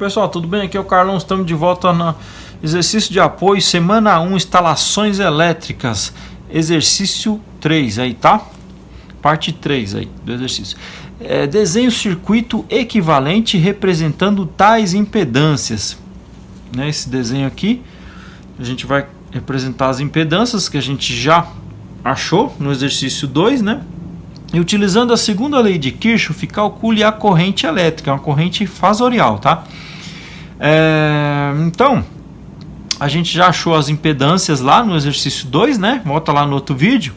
Pessoal, tudo bem? Aqui é o Carlão, estamos de volta no exercício de apoio, semana 1, instalações elétricas, exercício 3 aí, tá? Parte 3 aí do exercício. Desenhe o circuito equivalente representando tais impedâncias. Né? Esse desenho aqui, a gente vai representar as impedâncias que a gente já achou no exercício 2, né? E utilizando a segunda lei de Kirchhoff, calcule a corrente elétrica, uma corrente fasorial, tá? Então, a gente já achou as impedâncias lá no exercício 2, né? Volta lá no outro vídeo,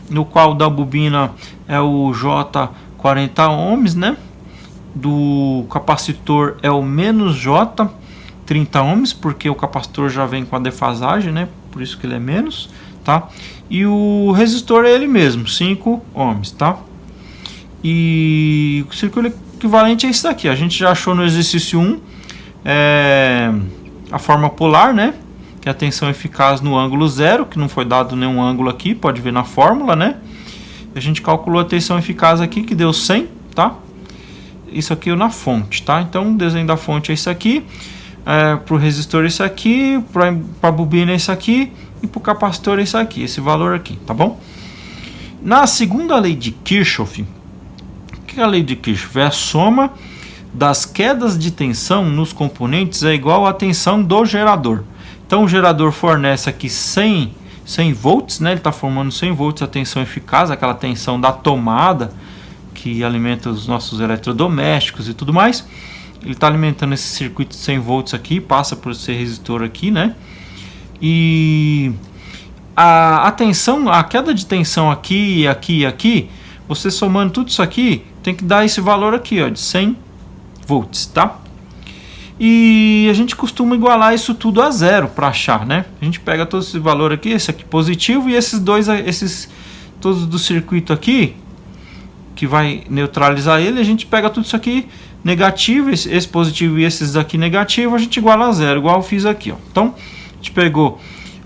no qual da bobina é o J40 ohms, né? Do capacitor é o menos J 30 ohms, porque o capacitor já vem com a defasagem, né? Por isso que ele é menos, tá? E o resistor é ele mesmo, 5 ohms, tá? E o circuito equivalente é isso daqui. A gente já achou no exercício 1 a forma polar, né? Que é a tensão eficaz no ângulo zero, que não foi dado nenhum ângulo aqui, pode ver na fórmula, né? A gente calculou a tensão eficaz aqui, que deu 100, tá? Isso aqui é na fonte, tá? Então o desenho da fonte é isso aqui, para o resistor é isso aqui, para a bobina é isso aqui, e para o capacitor é isso aqui, esse valor aqui, tá bom? Na segunda lei de Kirchhoff, o que é a lei de Kirchhoff? É a soma das quedas de tensão nos componentes é igual à tensão do gerador. Então o gerador fornece aqui 100 volts, né? Ele está formando 100 volts a tensão eficaz, aquela tensão da tomada que alimenta os nossos eletrodomésticos e tudo mais. Ele está alimentando esse circuito de 100 volts aqui, passa por esse resistor aqui, né? E a tensão, a queda de tensão aqui, aqui e aqui, você somando tudo isso aqui, tem que dar esse valor aqui, ó, de 100 volts, tá? E a gente costuma igualar isso tudo a zero para achar, né? A gente pega todo esse valor aqui, esse aqui positivo, e esses dois, todos do circuito aqui, que vai neutralizar ele, a gente pega tudo isso aqui negativo, esse positivo e esses aqui negativo, a gente iguala a zero, igual eu fiz aqui, ó. Então, a gente pegou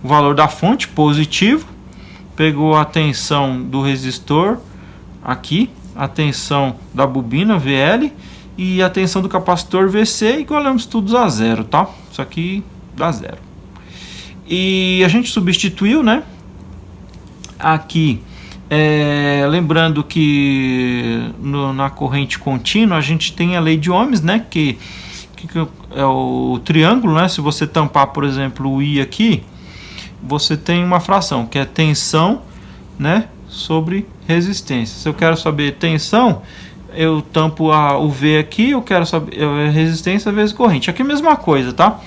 o valor da fonte, positivo, pegou a tensão do resistor aqui, a tensão da bobina, VL, e a tensão do capacitor, VC, e igualamos tudo a zero, tá? Isso aqui dá zero. E a gente substituiu, né? Aqui, lembrando que na corrente contínua a gente tem a lei de Ohms, né? Que é o triângulo, né? Se você tampar, por exemplo, o I aqui, você tem uma fração que é tensão, né, sobre resistência. Se eu quero saber tensão, eu tampo o V aqui, eu quero saber resistência vezes corrente. Aqui é a mesma coisa, tá?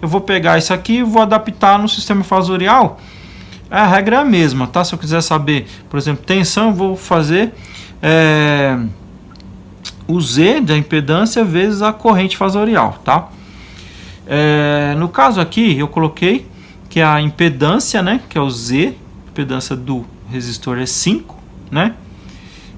Eu vou pegar isso aqui e vou adaptar no sistema fasorial. A regra é a mesma, tá? Se eu quiser saber, por exemplo, tensão, eu vou fazer o Z da impedância vezes a corrente fasorial, tá? No caso aqui, eu coloquei que a impedância, né, que é o Z, a impedância do resistor é 5, né,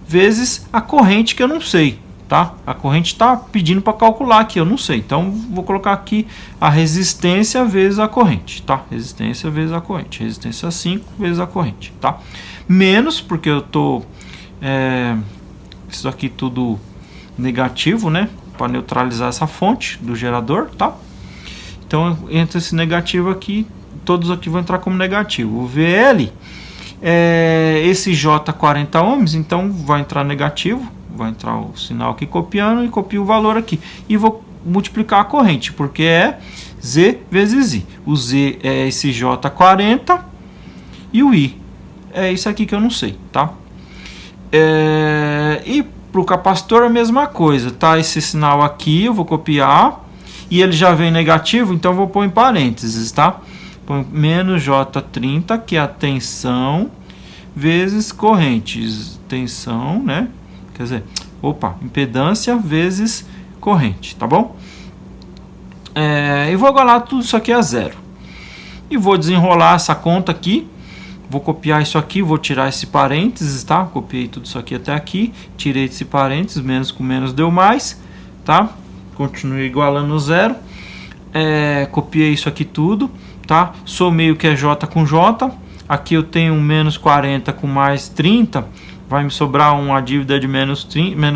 vezes a corrente que eu não sei, tá? A corrente está pedindo para calcular aqui, eu não sei, então vou colocar aqui a resistência vezes a corrente, tá? Resistência vezes a corrente, resistência 5 vezes a corrente, tá? Menos, porque eu tô isso aqui tudo negativo, né, para neutralizar essa fonte do gerador, tá? Então entra esse negativo aqui, todos aqui vão entrar como negativo. O VL esse J40 ohms, então vai entrar negativo, vai entrar o sinal aqui copiando e copio o valor aqui. E vou multiplicar a corrente, porque é Z vezes I. O Z é esse J40 e o I é isso aqui que eu não sei, tá? E para o capacitor a mesma coisa, tá? Esse sinal aqui eu vou copiar e ele já vem negativo, então eu vou pôr em parênteses, tá? Menos J30, que é a tensão, vezes correntes. Tensão, né? Quer dizer, impedância vezes corrente, tá bom? E vou igualar tudo isso aqui a zero. E vou desenrolar essa conta aqui. Vou copiar isso aqui, vou tirar esse parênteses, tá? Copiei tudo isso aqui até aqui. Tirei esse parênteses, menos com menos deu mais, tá? Continuei igualando zero. Copiei isso aqui tudo, tá? Somei o que é J com J. Aqui eu tenho um menos 40 com mais 30. Vai me sobrar uma dívida de menos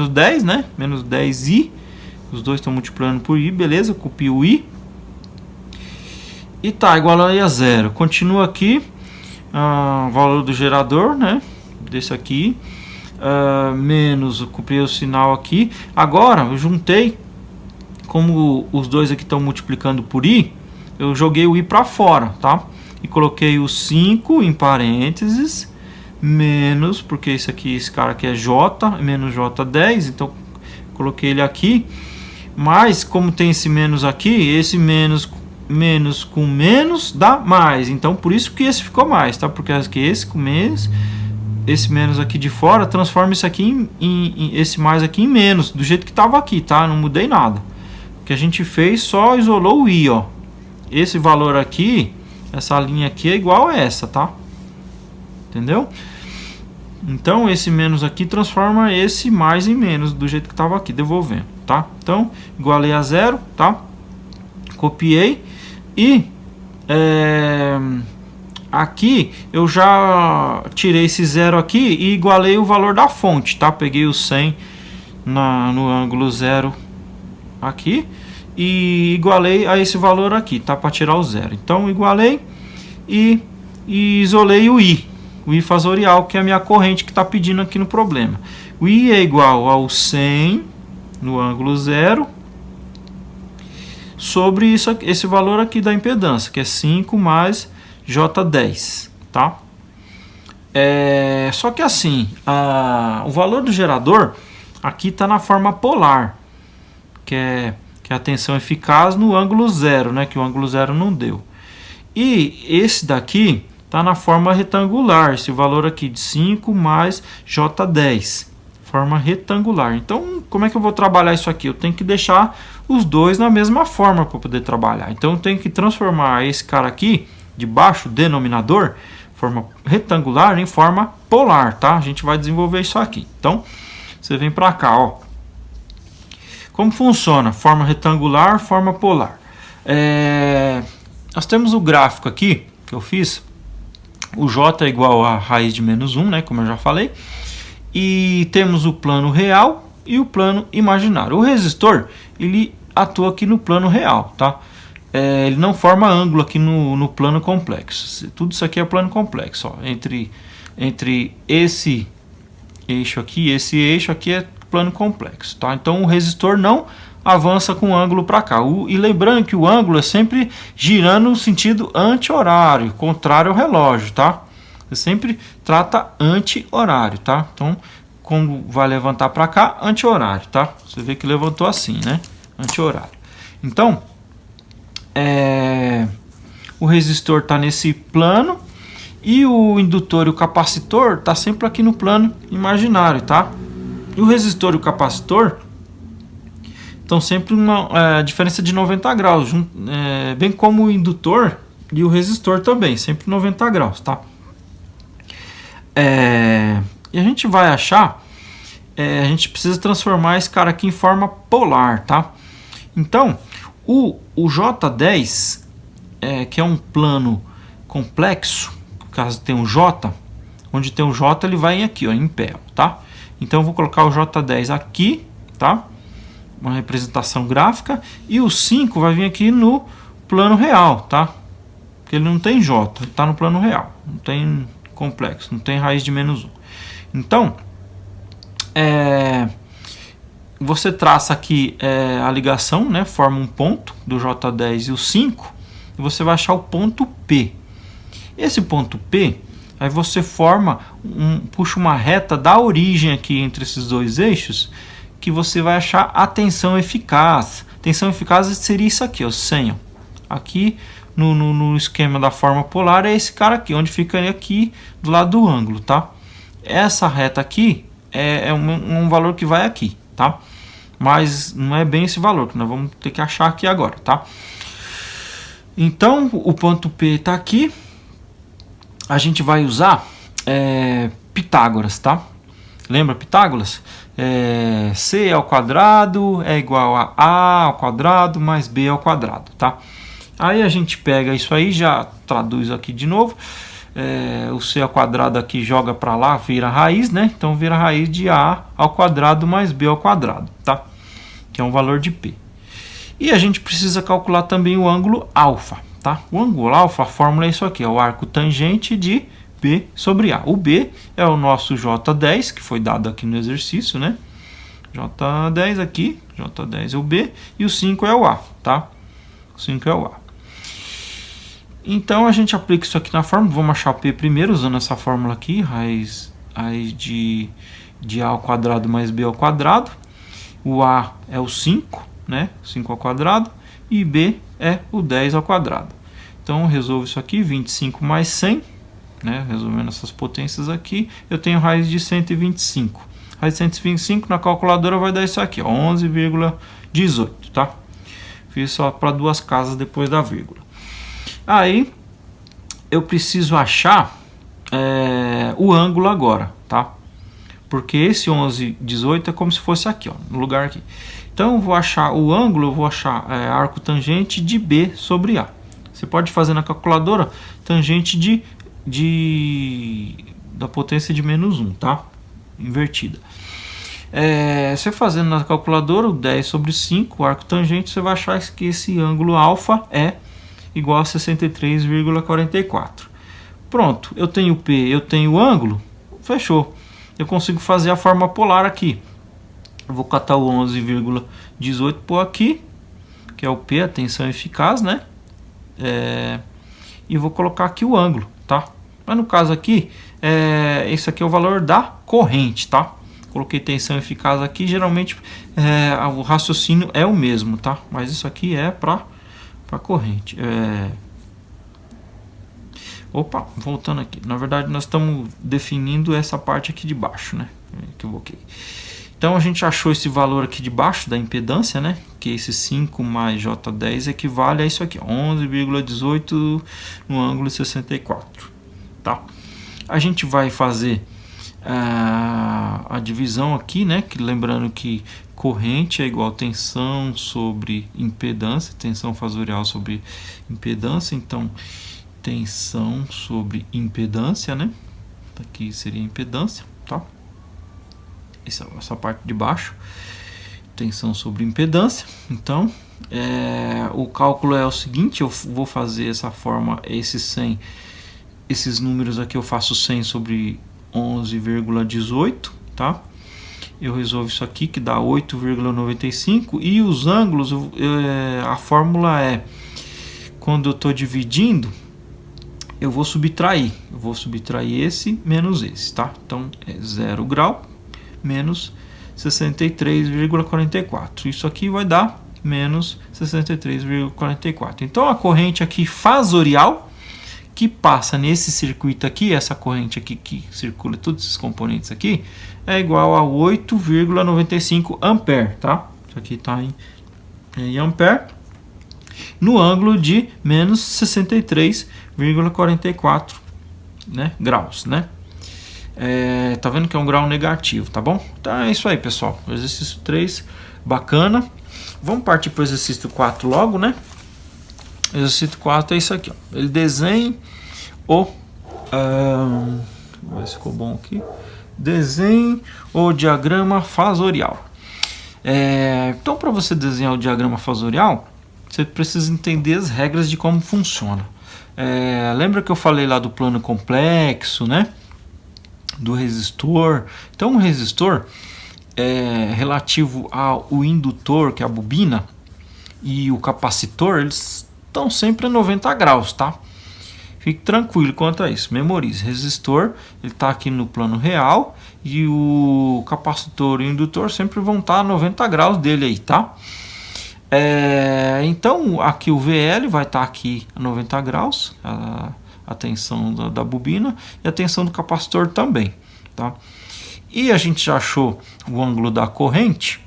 10, né? Menos 10i. Os dois estão multiplicando por i, beleza, copio o i. E tá, igual a zero. Continua aqui, o valor do gerador, né? Desse aqui. Menos, eu copiei o sinal aqui. Agora, eu juntei, como os dois aqui estão multiplicando por i, eu joguei o i para fora, tá? E coloquei o 5 em parênteses, menos, porque esse cara aqui é j, menos j10, então coloquei ele aqui. Mas, como tem esse menos aqui, esse menos com menos dá mais. Então, por isso que esse ficou mais, tá? Porque esse com menos, esse menos aqui de fora, transforma isso aqui esse mais aqui em menos, do jeito que estava aqui, tá? Não mudei nada. O que a gente fez, só isolou o i, ó. Esse valor aqui, essa linha aqui é igual a essa, tá? Entendeu? Então, esse menos aqui transforma esse mais em menos, do jeito que estava aqui, devolvendo, tá? Então, igualei a zero, tá? Copiei e aqui eu já tirei esse zero aqui e igualei o valor da fonte, tá? Peguei o 100 no ângulo zero aqui e igualei a esse valor aqui, tá? Para tirar o zero. Então, igualei e isolei o i fasorial, que é a minha corrente que está pedindo aqui no problema. O i é igual ao 100 no ângulo zero sobre esse valor aqui da impedância, que é 5 mais J10, tá? Só que assim, o valor do gerador aqui está na forma polar, que é a tensão eficaz no ângulo zero, né? Que o ângulo zero não deu. E esse daqui está na forma retangular, esse valor aqui de 5 mais J10, forma retangular. Então, como é que eu vou trabalhar isso aqui? Eu tenho que deixar os dois na mesma forma para poder trabalhar. Então, eu tenho que transformar esse cara aqui, de baixo, denominador, forma retangular, em forma polar, tá? A gente vai desenvolver isso aqui. Então, você vem para cá, ó. Como funciona? Forma retangular, forma polar. Nós temos o gráfico aqui, que eu fiz. O J é igual a raiz de menos 1, né, como eu já falei. E temos o plano real e o plano imaginário. O resistor, ele atua aqui no plano real, tá? Ele não forma ângulo aqui no plano complexo. Tudo isso aqui é plano complexo, ó. Entre esse eixo aqui e esse eixo aqui é plano complexo, tá? Então o resistor não avança com o ângulo para cá. E lembrando que o ângulo é sempre girando no sentido anti-horário, contrário ao relógio, tá? Você sempre trata anti-horário, tá? Então, como vai levantar para cá, anti-horário, tá? Você vê que levantou assim, né? Anti-horário. Então, o resistor está nesse plano e o indutor e o capacitor está sempre aqui no plano imaginário, tá? E o resistor e o capacitor estão sempre uma diferença de 90 graus, bem como o indutor e o resistor também, sempre 90 graus, tá? E a gente vai achar, a gente precisa transformar esse cara aqui em forma polar, tá? Então, o J10, que é um plano complexo, caso tenha um J, onde tem um J ele vai aqui, ó, em pé, tá? Então eu vou colocar o J10 aqui, tá? Uma representação gráfica, e o 5 vai vir aqui no plano real, tá? Porque ele não tem J, está no plano real, não tem complexo, não tem raiz de menos 1. Então, você traça aqui a ligação, né? Forma um ponto do J10 e o 5, e você vai achar o ponto P. Esse ponto P, aí você puxa uma reta da origem aqui entre esses dois eixos, que você vai achar a tensão eficaz. Tensão eficaz seria isso aqui, ó, 100. Ó. Aqui no esquema da forma polar é esse cara aqui, onde fica aqui do lado do ângulo, tá? Essa reta aqui é um valor que vai aqui, tá? Mas não é bem esse valor que nós vamos ter que achar aqui agora, tá? Então, o ponto P está aqui. A gente vai usar Pitágoras, tá? Lembra Pitágoras? C ao quadrado é igual a A ao quadrado mais B ao quadrado, tá? Aí a gente pega isso aí, já traduz aqui de novo. O C ao quadrado aqui joga para lá, vira raiz, né? Então vira raiz de A ao quadrado mais B ao quadrado, tá? que é um valor de P. E a gente precisa calcular também o ângulo alfa, tá? O ângulo alfa, a fórmula é isso aqui, é o arco tangente de B sobre A. O B é o nosso J10, que foi dado aqui no exercício, né? J10 aqui, J10 é o B, e o 5 é o A, tá? O 5 é o A. Então a gente aplica isso aqui na fórmula, vamos achar o P primeiro, usando essa fórmula aqui, raiz de A ao quadrado mais B ao quadrado. O A é o 5, né? 5 ao quadrado, e B é o 10 ao quadrado. Então eu resolvo isso aqui, 25 mais 100, né? Resolvendo essas potências aqui, eu tenho raiz de 125. Raiz de 125 na calculadora vai dar isso aqui, 11,18, tá? Fiz só para duas casas depois da vírgula. Aí eu preciso achar o ângulo agora, tá? Porque esse 11,18 é como se fosse aqui, ó, no lugar aqui. Então eu vou achar o ângulo, eu vou achar arco tangente de B sobre A. Você pode fazer na calculadora tangente da potência de menos 1, tá? Invertida. Você fazendo na calculadora o 10 sobre 5, o arco tangente, você vai achar que esse ângulo alfa é igual a 63,44. Pronto, eu tenho P, eu tenho o ângulo, fechou. Eu consigo fazer a forma polar aqui. Eu vou catar o 11,18 por aqui, que é o P, a tensão eficaz, né? E vou colocar aqui o ângulo, tá? Mas no caso aqui, esse aqui é o valor da corrente, tá? Coloquei tensão eficaz aqui, geralmente o raciocínio é o mesmo, tá? Mas isso aqui é para corrente. Opa, voltando aqui. Na verdade, nós estamos definindo essa parte aqui de baixo, né? Me equivoquei. Então, a gente achou esse valor aqui de baixo da impedância, né? Que esse 5 mais J10 equivale a isso aqui, 11,18 no ângulo 64, tá? A gente vai fazer a divisão aqui, né? Que, lembrando que corrente é igual a tensão sobre impedância, tensão fasorial sobre impedância, então tensão sobre impedância, né? Aqui seria impedância, tá? Essa parte de baixo, tensão sobre impedância. Então, o cálculo é o seguinte, eu vou fazer essa forma, esses números aqui eu faço 100 sobre 11,18, tá? Eu resolvo isso aqui que dá 8,95 e os ângulos, a fórmula é, quando eu estou dividindo, eu vou subtrair esse menos esse, tá? Então é 0 grau menos 63,44. Isso aqui vai dar menos 63,44. Então a corrente aqui fasorial que passa nesse circuito aqui, essa corrente aqui que circula todos esses componentes aqui, é igual a 8,95 ampere, tá? Isso aqui está em ampere, no ângulo de menos 63,44, né, graus, né? Tá vendo que é um grau negativo, tá bom? Então é isso aí, pessoal. Exercício 3, bacana. Vamos partir para o exercício 4 logo, né? Exercício 4 é isso aqui, ó. Ele desenha vamos ver se ficou bom aqui. Desenhe o diagrama fasorial. Então, para você desenhar o diagrama fasorial, você precisa entender as regras de como funciona. Lembra que eu falei lá do plano complexo, né? Do resistor. Então, o resistor relativo ao indutor, que é a bobina, e o capacitor, eles estão sempre a 90 graus, tá? Fique tranquilo quanto a isso, memorize. Resistor, ele está aqui no plano real, e o capacitor e o indutor sempre vão estar a 90 graus dele aí, tá? Então, aqui o VL vai estar aqui a 90 graus, a tensão da bobina, e a tensão do capacitor também, tá? E a gente já achou o ângulo da corrente,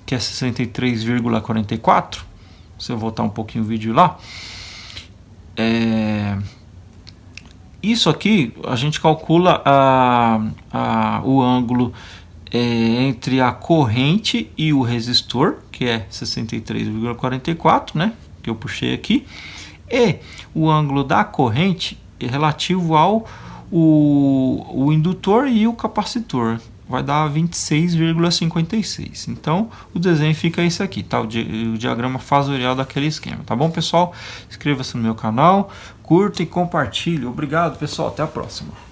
que é 63,44. Se eu voltar um pouquinho o vídeo lá, isso aqui a gente calcula o ângulo entre a corrente e o resistor, que é 63,44, né, que eu puxei aqui, e o ângulo da corrente é relativo ao o indutor e o capacitor. vai dar 26,56. Então, o desenho fica esse aqui, tá? O diagrama fasorial daquele esquema, tá bom, pessoal? Inscreva-se no meu canal, curta e compartilhe. Obrigado, pessoal. Até a próxima.